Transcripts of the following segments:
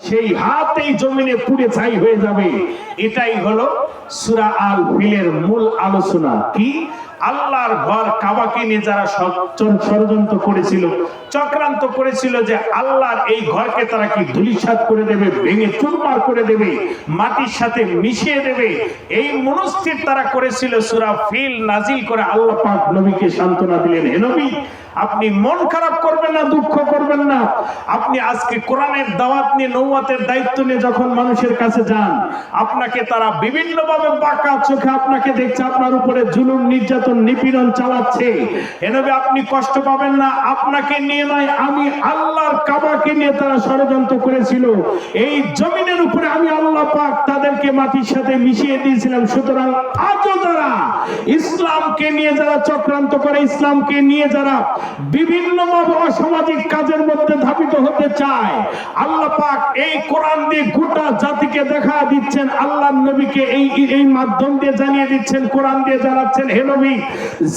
সেই হাত এই জমিনে পুড়ে ছাই হয়ে যাবে। এটাই হলো সূরা আল ফিলের মূল আলোচনা। কি? আল্লাহর ঘর কাবাকে নিয়ে যারা ষড়যন্ত্র করেছিল, চক্রান্ত করেছিল যে আল্লাহর এই ঘরকে তারা কি ধূলিসাৎ করে দেবে, ভেঙে চুরমার করে দেবে, মাটির সাথে মিশিয়ে দেবে, এই মনস্থির তারা করেছিল। সূরা ফিল নাজিল করে আল্লাহ পাক নবীকে সান্ত্বনা দিলেন, হে নবী আপনি মন খারাপ করবেন না, দুঃখ করবেন না। আপনি আজকে কোরআনের দাওয়াত নিয়ে, নবুয়তের দায়িত্ব নিয়ে যখন মানুষের কাছে যান, আপনাকে তারা বিভিন্ন ভাবে বাঁকা চোখে আপনাকে দেখছে, আপনার উপরে জুলুম নির্যাতন নিপীড়ন চালাচ্ছে। হে নবী আপনি কষ্ট পাবেন না, আপনাকে নিয়ে নয়, আমি আল্লাহর কাবাকে নিয়ে তারা ষড়যন্ত্র করেছিল, এই জমিনের উপরে আমি আল্লাহ পাক তাদেরকে মাটির সাথে মিশিয়ে দিয়েছিলাম। সুতরাং আজও যারা ইসলামকে নিয়ে যারা চক্রান্ত করে, ইসলামকে নিয়ে যারা বিভিন্ন অসামাজিক কাজের মধ্যে ধাবিত হতে চায়, আল্লাহ পাক এই কোরআন দিয়ে গোটা জাতিকে দেখা দিচ্ছেন, আল্লাহর নবীকে এই মাধ্যম দিয়ে জানিয়ে দিচ্ছেন, কোরআন দিয়ে জানাচ্ছেন, হে নবী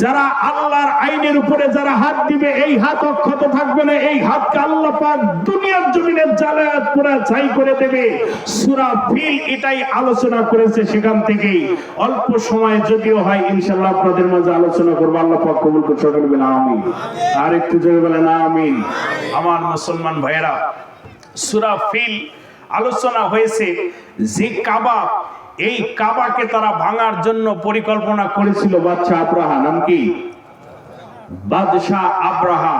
যারা আল্লাহর আইনের উপরে যারা হাত দিবে, এই হাত অক্ষত থাকবে না, এই হাতকে আল্লাহ পাক দুনিয়ার জমিনে জালায়াত পুরা ছাই করে দেবে। সূরা ফিল এটাই আলোচনা করেছে। সেখান থেকেই অল্প সময় যদিও হয় ইনশাআল্লাহ আপনাদের মাঝে আলোচনা করব। আল্লাহ পাক কবুল করে সকলে বলেন আমিন। আর একটু জোরে বলেন আমিন। আমার মুসলমান ভাইয়েরা, সূরা ফিল আলোচনা হয়েছে যে কাবা, এই কাবাকে তারা ভাঙার জন্য পরিকল্পনা করেছিল বাদশা আব্রাহা। নাম কি? বাদশা আব্রাহা।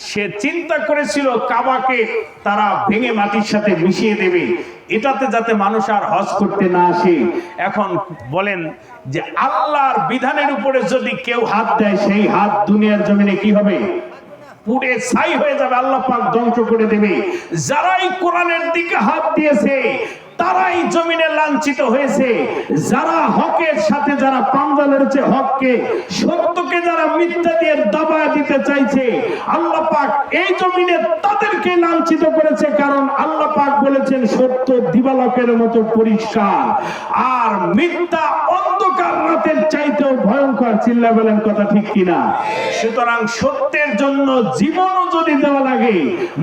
সে চিন্তা করেছিল কাবাকে তারা ভেঙে মাটির সাথে মিশিয়ে দেবে, এটাতে যাতে মানুষ আর হজ করতে না আসে। এখন বলেন যে আল্লাহর বিধানের উপরে যদি কেউ হাত দেয়, সেই হাত দুনিয়ার জমিনে কি হবে? পুড়ে ছাই হয়ে যাবে, আল্লাহ পাক ধ্বংস করে দেবে। যারাই কোরআনের দিকে হাত দিয়েছে তারাই জমিনে লাঞ্ছিত হয়েছে। যারা হকের সাথে যারা পাঞ্জা লড়েছে, হককে সত্যকে যারা মিথ্যা দিয়ে দাবায় দিতে চাইছে, আল্লাহ পাক এই জমিনে তাদেরকে লাঞ্ছিত করেছে। কারণ আল্লাহ পাক বলেছেন সত্য দিবালোকের মতো পরিষ্কার, আর মিথ্যা অন্ধকার রাতের চাইতেও ভয়ঙ্কর। চিল্লা বলেন কথা ঠিক কিনা? সুতরাং সত্যের জন্য জীবনও যদি দেওয়া লাগে,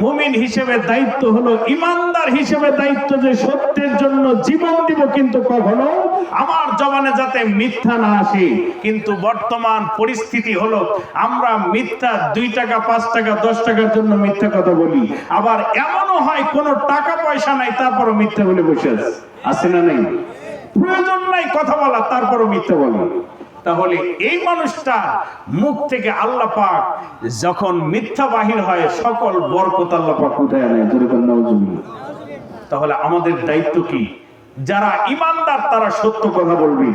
মুমিন হিসেবে দায়িত্ব হলো, ইমানদার হিসেবে দায়িত্ব যে সত্যের জন্য জীবন দিব, কিন্তু কখনো আমার জবানে যাতে মিথ্যা না আসে। কিন্তু বর্তমান পরিস্থিতি হলো আমরা মিথ্যা 2 টাকা 5 টাকা 10 টাকার জন্য মিথ্যা কথা বলি, আবার এমনও হয় কোনো টাকা পয়সা নাই তারপরও মিথ্যা বলে বসে আছে না নাই? প্রয়োজন নাই কথা বলা, তারপরও মিথ্যা বলে। তাহলে এই মানুষটা মুখ থেকে আল্লাহ পাক যখন মিথ্যা বাহির হয়, সকল বরকত আল্লাহ পাক উঠায় নেয়। তাহলে আমাদের দায়িত্ব কি? যারা ইমানদার তারা সত্য কথা বলবে।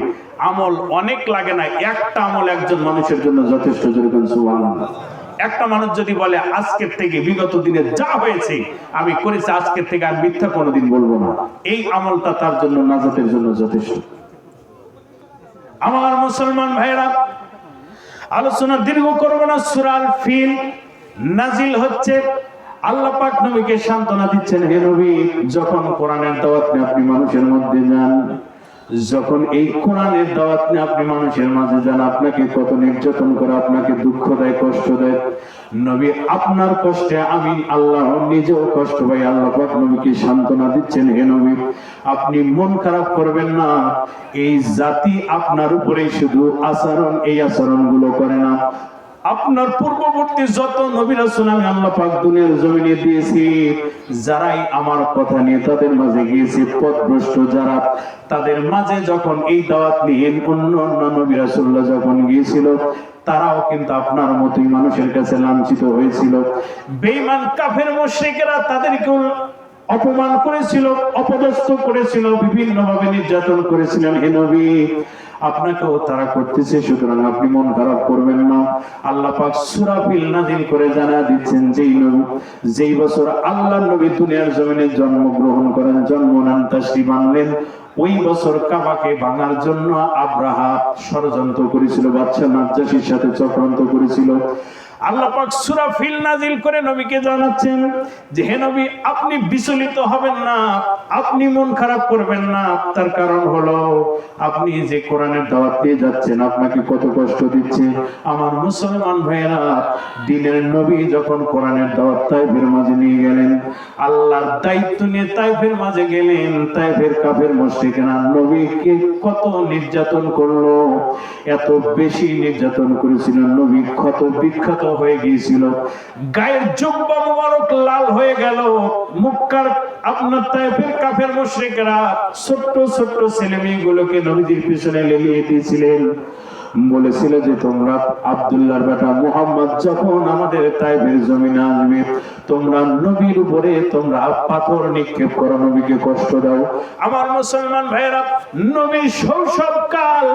আমল অনেক লাগে না, একটা আমল একজন মানুষের জন্য যথেষ্ট। সুবহানাল্লাহ। একটা মানুষ যদি বলে আজকের থেকে বিগত দিনে যা হয়েছে আমি করেছি, আজকের থেকে আর মিথ্যা কোনোদিন বলবো না, এই আমলটা তার জন্য নাজাতের জন্য যথেষ্ট। আমার মুসলমান ভাইরা, আলোচনা দীর্ঘ করব না। সূরা আল ফিল নাজিল হচ্ছে, আল্লাহ পাক নবীকে সান্ত্বনা দিচ্ছেন, হে নবী যখন কোরআনের দাওয়াত নিয়ে আপনি মানুষের মধ্যে যান, যখন এই কোরআনের দাওয়াত নিয়ে আপনি মানুষের মাঝে যান, আপনাকে কত নির্যাতন করে, আপনাকে দুঃখ দেয়, কষ্ট দেয়। নবী আপনার কষ্টে আমি আল্লাহ নিজেও কষ্ট পাই। আল্লাহ পাক নবীকে সান্ত্বনা দিচ্ছেন, হে নবী আপনি মন খারাপ করবেন না। এই জাতি আপনার উপরে শুধু আচরণ, এই আচরণ গুলো করে না, আপনার পূর্ববর্তী যত নবী রাসূল আমি আল্লাহ পাক দুনিয়ার জমিনে দিয়েছি, যারাই আমার কথা নিয়ে তাদের মাঝে গিয়েছে, পথভ্রষ্ট যারা, তাদের মাঝে যখন এই দাওয়াত নিয়ে অন্য অন্য নবী রাসূলরা যখন গিয়েছিল, তারাও কিন্তু আপনার মতোই মানুষের কাছে লাঞ্ছিত হয়েছিল। বেঈমান কাফের মুশরিকেরা তাদেরকে অপমান করেছিল, অপদস্থ করেছিল, বিভিন্ন ভাবে নির্যাতন করেছিলেন। হে নবী আপনাকেও তারা করতেছে, সুতরাং আপনি মন খারাপ করবেন না। আল্লাহ পাক সূরা ফিল নাযিল করে জানায় দিচ্ছেন, যেই বছর আল্লাহর নবী দুনিয়ার জমিনে জন্মগ্রহণ করেন, জন্ম নেন, তাশরীফ আনলেন, ওই বছর কাবাকে ভাঙার জন্য আব্রাহা ষড়যন্ত্র করেছিল, বাদশা নাজ্জাশীর সাথে চক্রান্ত করেছিল। আল্লাহ পাক সূরা ফিল নাজিল করে নবীকে জানাচ্ছেন যে হে নবী, আপনি বিচলিত হবেন না, আপনি মন খারাপ করবেন না। তার কারণ হলো আপনি যে কোরআনের দাওয়াত দিয়ে যাচ্ছেন, আপনাকে কত কষ্ট দিচ্ছে। আমার মুসলমান ভাইয়েরা, দিনের নবী যখন কোরআনের দাওয়াত তাইফের মাঝে নিয়ে গেলেন, আল্লাহর দায়িত্ব নিয়ে তাইফের মাঝে গেলেন, তাইফের কাফের মুশরিকরা নবীকে কত নির্যাতন করলো, এত বেশি নির্যাতন করেছিল, নবী ক্ষত বিক্ষত হয়ে গিয়েছিল, গায়ের জুব্বা মুবারক লাল হয়ে গেল। মক্কার আপনার তাইফের কাফের মুশরিকরা ছোট্ট ছোট্ট ছেলে মেয়েগুলোকে নবীজির পিছনে লেলিয়ে দিয়েছিলেন, বলেছিল যে তোমরা আব্দুল্লাহর বেটা মুহাম্মদ যখন আমাদের তাইফের জমিনে আসবে, তোমরা নবীর উপরে তোমরা পাথর নিক্ষেপ করো, নবীকে কষ্ট দাও। আমার মুসলমান ভাইয়েরা, নবীর শৈশবকাল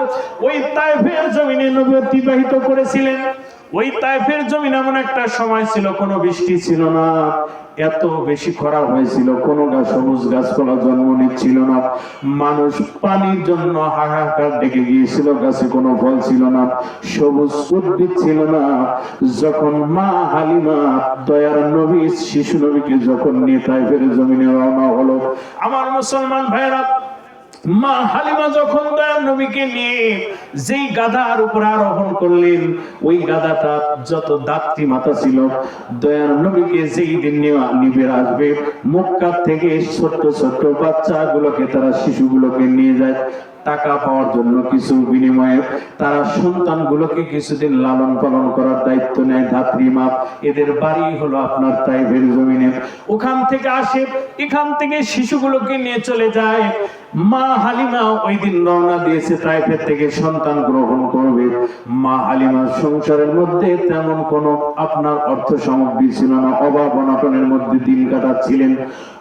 ওই তাইফের জমিনে নবী অতিবাহিত করেছিলেন। ওই তাইফের জমিন এমন একটা সময় ছিল, কোনো বৃষ্টি ছিল না, এত বেশি খরা হয়েছিল, কোনো সবুজ গাছপালা জন্ম নিচ্ছিল না, মানুষ পানির জন্য হাহাকার ডেকে গিয়েছিল, গাছে কোনো ফল ছিল না, সবুজ উদ্ভিদ ছিল না। যখন মা হালিমা দয়ার নবী শিশু নবীকে যখন নিয়ে তাইফের জমিনে রওনা হলো, আমার মুসলমান ভাইরা, মা হালিমা যখন দয়ার নবীকে নিয়ে যেই গাধার উপর আরোহণ করলেন, ওই গাধাটা যত দাত্রী মাতা ছিল, দয়ার নবীকে যেই দিন নিবে আসবে, মক্কা থেকে ছোট্ট ছোট্ট বাচ্চাগুলোকে, তারা শিশুগুলোকে নিয়ে যায় টাকা পাওয়ার জন্য, কিছু বিনিময়ে তারা সন্তানগুলোকে কিছুদিন লালন পালন করার দায়িত্ব নেয় ধাত্রীমা। এদের বাড়ি হলো আপনার তাইফের জমিনে। ওখান থেকে আসে, এখান থেকে শিশুগুলোকে নিয়ে চলে যায়। মা হালিমা ওই দিন রওনা দিয়েছে তাইফের থেকে সন্তান গ্রহণ করবে। মা হালিমার সংসারের মধ্যে তেমন কোনো আপনার অর্থ সামগ্রী ছিল না, অভাব অনটনের মধ্যে দিন কাটাচ্ছিলেন।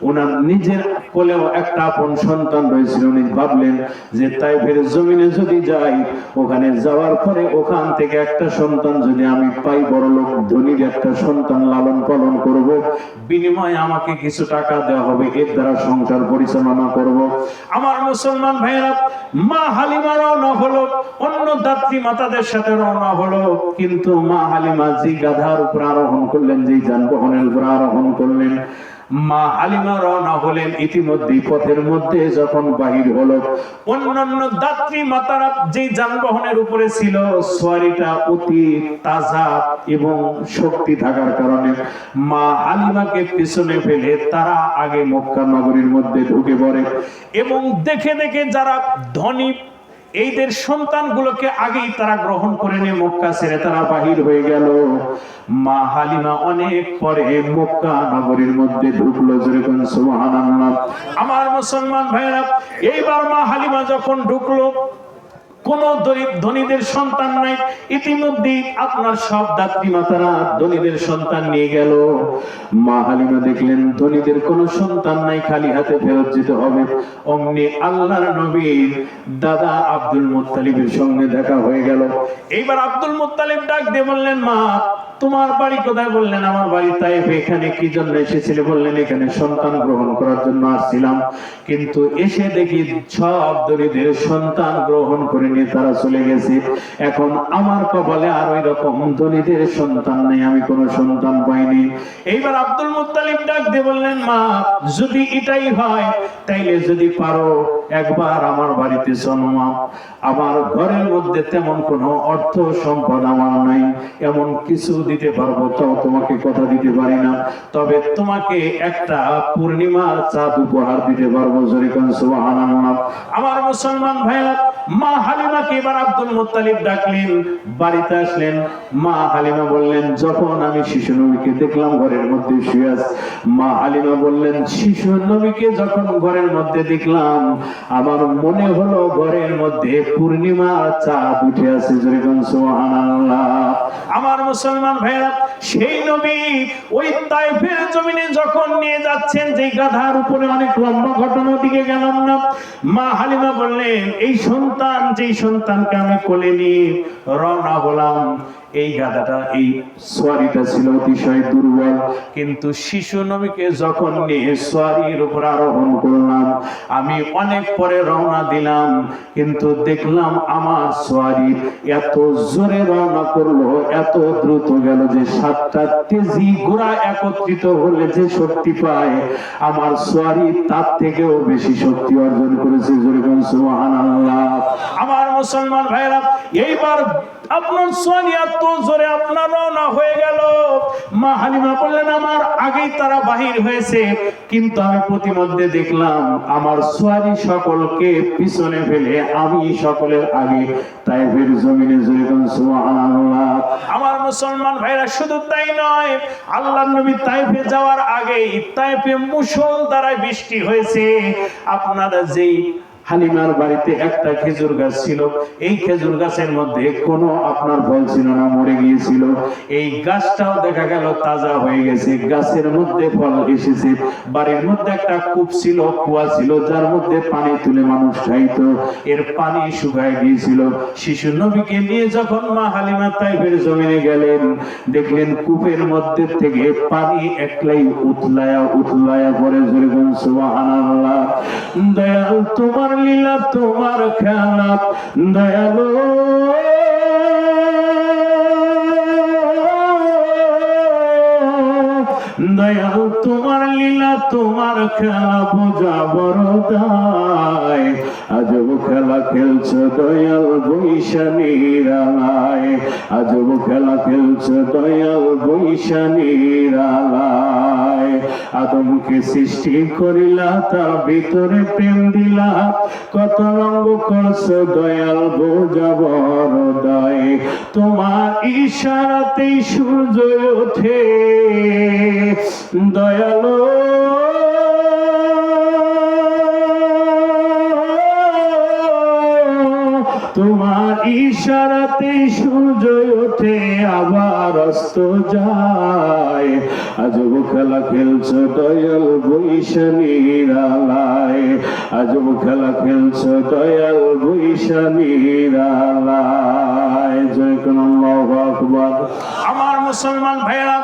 ওনার নিজের কোলেও একটা আপন সন্তান রয়েছিল। উনি ভাবলেন যে তাইফের জমিনে যদি যাই, ওখানে যাওয়ার পরে ওখান থেকে একটা সন্তান যদি আমি পাই, বড় লোক ধনীর একটা সন্তান লালন পালন করব, বিনিময়ে আমাকে কিছু টাকা দেওয়া হবে, এর দ্বারা সংসার পরিচালনা করব। আমার মুসলমান ভাইরা, মা হালিমা রওনা হলো, অন্য দাত্রী মাতাদের সাথে রওনা হলো। কিন্তু মা হালিমা যে গাধার উপর আরোহণ করলেন, যে যানবাহনের উপর আরোহণ করলেন, মা হালিমা রওনা হলেন। ইতিমধ্যে পথের মধ্যে যখন বাহির হলো, অন্যান্য দাত্রী মাতারা যে যানবাহনের উপরে ছিল, সোয়ারিটা অতি তাজা এবং শক্তি থাকার কারণে মা হালিমাকে পিছনে ফেলে তারা আগে মক্কা নগরীর মধ্যে ঢুকে পড়ে। এবং দেখে দেখে যারা ধনী, এইদের সন্তানগুলোকে আগেই তারা গ্রহণ করে নিয়ে মক্কা ছেড়ে তারা বাহির হয়ে গেল। মা হালিমা অনেক পরে মক্কা নগরীর মধ্যে ঢুকলো। যেরকম সুবহানাল্লাহ। আমার মুসলমান ভাইরা, এইবার মা হালিমা যখন ঢুকলো, কোন ধনীদের সন্তান নাই। ইতিমধ্যে আপনার সব দাত্রী মাতারা ধনীদের সন্তান নিয়ে গেল। মা হালিমা দেখলেন ধনীদের কোন সন্তান নাই, খালি হাতে ফেরত যেতে হবে। অমনি আল্লাহর নবীর দাদা আব্দুল মুত্তালিবের সঙ্গে দেখা হয়ে গেল। এইবার আব্দুল মুত্তালিব ডাক দিয়ে বললেন, মা তোমার বাড়ি কোথায়? বললেন আমার বাড়ি তাইফ। এখানে কি জন্য এসেছিলে? বললেন এখানে সন্তান গ্রহণ করার জন্য আসছিলাম, কিন্তু এসে দেখি সব দরিদ্রের সন্তান গ্রহণ করে নিয়ে তারা চলে গেছে। এখন আমার কপালে আর ওই রকম ধনীদের সন্তান নেই, আমি কোনো সন্তান পাইনি। এইবার আব্দুল মুত্তালিব ডাক দিয়ে বললেন, মা যদি এটাই হয়, তাইলে যদি পারো একবার আমার বাড়িতে চলো। মা আমার ঘরের মধ্যে তেমন কোনো অর্থ সম্পদ আমার নাই, এমন কিছু দিতে পারবো তাও তোমাকে কথা দিতে পারি না, তবে তোমাকে একটা পূর্ণিমার চাঁদ উপহার দিতে পারবো। যেরকম সুবহানাল্লাহ। আমার মুসলমান ভাইরা, মা হালিমাকে এবার আব্দুল মুত্তালিব ডাকলেন, বাড়িতে আসলেন। মা হালিমা বললেন, যখন আমি শিশু নবীকে দেখলাম ঘরের মধ্যে শুয়ে আছে, মা হালিমা বললেন শিশু নবীকে যখন ঘরের মধ্যে দেখলাম, আমার মনে হলো ঘরের মধ্যে পূর্ণিমার চাঁদ উঠে আছে। যেরকম সুবহানাল্লাহ। আমার মুসলমান ভাইরা, সেই নবী ওই তাইফের জমিনে যখন নিয়ে যাচ্ছেন, যে গাধার উপরে, অনেক লম্বা ঘটনা, দিকে গেলাম না। মা হালিমা বললেন, এই সন্তান, যেই সন্তানকে আমি কোলে নিয়ে রওনা হলাম, এই গাধাটা, এই সোয়ারিটা ছিল অতিশয় দুর্বল। কিন্তু শিশু নবীকে যখন নিয়ে সোয়ারির উপর আরোহণ করলাম, আমি অনেক পরে রওনা দিলাম, কিন্তু দেখলাম আমার সোয়ারি এত জোরে রওনা করলো, এত দ্রুত গেল যে 7টা তেজি ঘোড়া একত্রিত হলে যে শক্তি পায়, আমার সোয়ারি তার থেকেও বেশি শক্তি অর্জন করেছে। সুবহানাল্লাহ। আমার মুসলমান ভাইরা, এইবার আপনার সোয়ারি এত জোরে আপনার রওনা হয়ে গেল, মা হালিমা বললেন আমার আগেই তারা বাহির হয়েছে, কিন্তু আমি প্রতিমধ্যে দেখলাম আমার সোয়ারি সকলকে পিছনে ফেলে আমি সকলের আগে তায়েফের জমিনে জড়িত। সুবহানাল্লাহ। আমার মুসলমান ভাইরা, শুধু তাই নয়, আল্লাহর নবী তায়েফে যাওয়ার আগেই তায়েফে মুষলধারায় বৃষ্টি হয়েছে। আপনারা যেই হালিমার বাড়িতে একটা খেজুর গাছ ছিল, এই খেজুর গাছের মধ্যে কোনো আপনার ফল ছিল না, মরে গিয়েছিল। এই গাছটাও দেখা গেল তাজা হয়ে গেছে, গাছের মধ্যে ফল এসেছে। বাড়ির মধ্যে একটা কূপ ছিল, কুয়া ছিল, যার মধ্যে পানি তুলে মানুষ খাইত, এর পানি শুকায় গিয়েছিল। শিশু নবীকে নিয়ে যখন মা হালিমা তায়েফের জমিনে গেলেন, দেখলেন কূপের মধ্যে থেকে পানি একলাই উতলায়া উতলায়া পড়ে। জোরে বলুন সুবহানাল্লাহ। দয়াল তোমার লীলা, তোমার খেলা, দয়ালু দয়াল তোমার লীলা, তোমার খেলা বোঝা বড় দায়। আজব খেলা খেলছো দয়াল বৈশানীর আলায়, আজব খেলা খেলছো দয়াল বৈশানীর আলায়। আদমকে সৃষ্টি করিলা, তার ভিতরে প্রেম দিলা, কত রঙ্গ করছো দয়াল বোঝা বড় দায়। তোমার ইশারাতেই সূর্য ওঠে দয়ালো, তোমার ইশারাতে সূর্য ওঠে আবার অস্ত যায়। আজব খেলা খেলছো দয়াল বৈশানীর আলায়, আজব খেলা খেলছো দয়াল বৈশানীর আলায়। জয় কোন আল্লাহু আকবার। আমার মুসলমান ভাইরা,